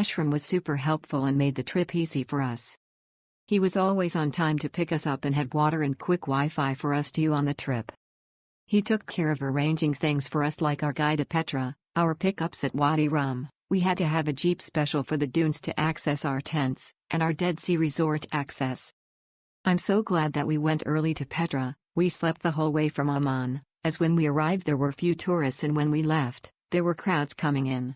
Ashram was super helpful and made the trip easy for us. He was always on time to pick us up and had water and quick Wi-Fi for us to use on the trip. He took care of arranging things for us like our guide to Petra, our pickups at Wadi Rum. We had to have a jeep special for the dunes to access our tents, and our Dead Sea Resort access. I'm so glad that we went early to Petra. We slept the whole way from Amman, as when we arrived there were few tourists and when we left, there were crowds coming in.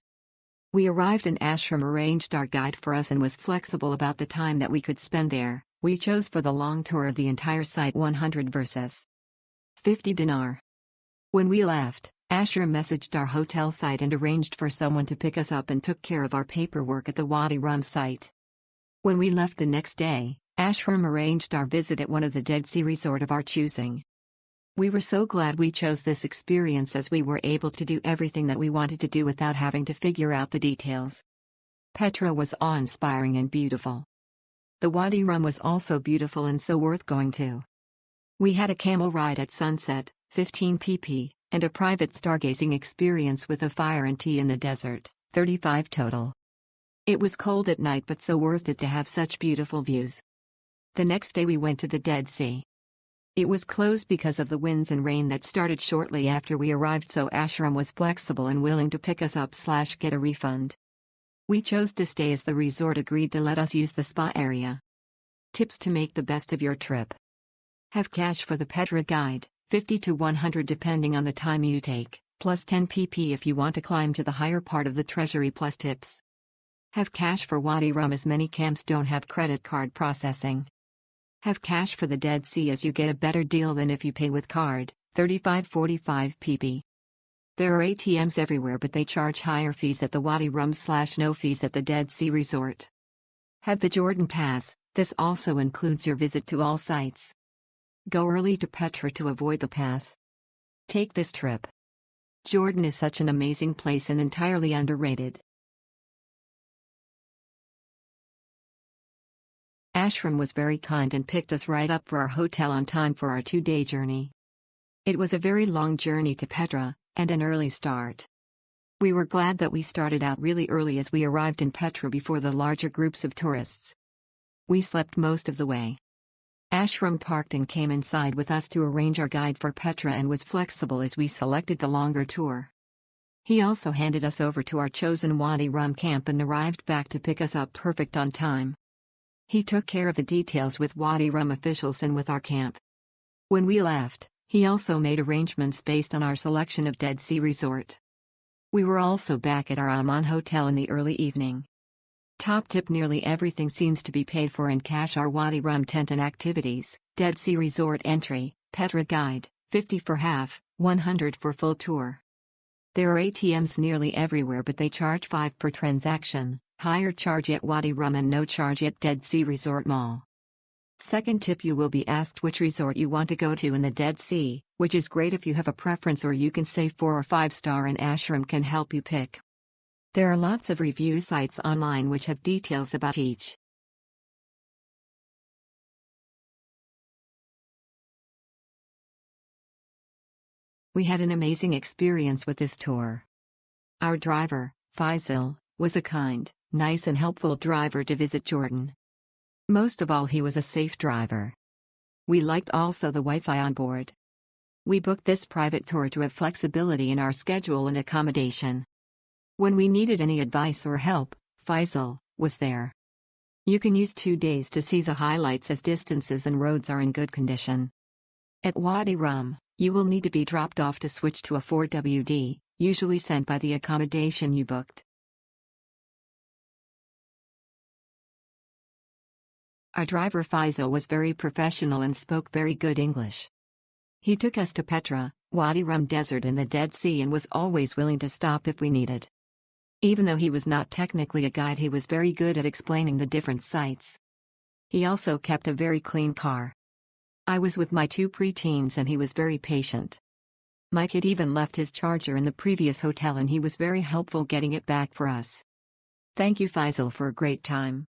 We arrived and Ashram arranged our guide for us and was flexible about the time that we could spend there. We chose for the long tour of the entire site 100 versus 50 dinar. When we left, Ashram messaged our hotel site and arranged for someone to pick us up and took care of our paperwork at the Wadi Rum site. When we left the next day, Ashram arranged our visit at one of the Dead Sea Resort of our choosing. We were so glad we chose this experience as we were able to do everything that we wanted to do without having to figure out the details. Petra was awe-inspiring and beautiful. The Wadi Rum was also beautiful and so worth going to. We had a camel ride at sunset, 15 pp, and a private stargazing experience with a fire and tea in the desert, 35 total. It was cold at night but so worth it to have such beautiful views. The next day we went to the Dead Sea. It was closed because of the winds and rain that started shortly after we arrived, so Ashram was flexible and willing to pick us up / get a refund. We chose to stay as the resort agreed to let us use the spa area. Tips to make the best of your trip. Have cash for the Petra guide, 50 to 100 depending on the time you take, plus 10 pp if you want to climb to the higher part of the treasury plus tips. Have cash for Wadi Rum as many camps don't have credit card processing. Have cash for the Dead Sea as you get a better deal than if you pay with card, 35-45 pp. There are ATMs everywhere but they charge higher fees at the Wadi Rum / no fees at the Dead Sea Resort. Have the Jordan Pass, this also includes your visit to all sites. Go early to Petra to avoid the pass. Take this trip. Jordan is such an amazing place and entirely underrated. Ashram was very kind and picked us right up for our hotel on time for our 2-day journey. It was a very long journey to Petra, and an early start. We were glad that we started out really early as we arrived in Petra before the larger groups of tourists. We slept most of the way. Ashram parked and came inside with us to arrange our guide for Petra and was flexible as we selected the longer tour. He also handed us over to our chosen Wadi Rum camp and arrived back to pick us up perfect on time. He took care of the details with Wadi Rum officials and with our camp. When we left, he also made arrangements based on our selection of Dead Sea Resort. We were also back at our Amman hotel in the early evening. Top tip: nearly everything seems to be paid for in cash. Our Wadi Rum tent and activities, Dead Sea Resort entry, Petra guide, 50 for half, 100 for full tour. There are ATMs nearly everywhere but they charge 5 per transaction, higher charge at Wadi Rum and no charge at Dead Sea Resort Mall. Second tip: you will be asked which resort you want to go to in the Dead Sea, which is great if you have a preference, or you can say 4 or 5 star and Ashram can help you pick. There are lots of review sites online which have details about each. We had an amazing experience with this tour. Our driver, Faisal, was a kind, nice and helpful driver to visit Jordan. Most of all, he was a safe driver. We liked also the Wi-Fi on board. We booked this private tour to have flexibility in our schedule and accommodation. When we needed any advice or help, Faisal was there. You can use 2 days to see the highlights as distances and roads are in good condition. At Wadi Rum, you will need to be dropped off to switch to a 4WD, usually sent by the accommodation you booked. Our driver Faisal was very professional and spoke very good English. He took us to Petra, Wadi Rum Desert and the Dead Sea and was always willing to stop if we needed. Even though he was not technically a guide, he was very good at explaining the different sites. He also kept a very clean car. I was with my 2 preteens and he was very patient. My kid even left his charger in the previous hotel and he was very helpful getting it back for us. Thank you Faisal for a great time.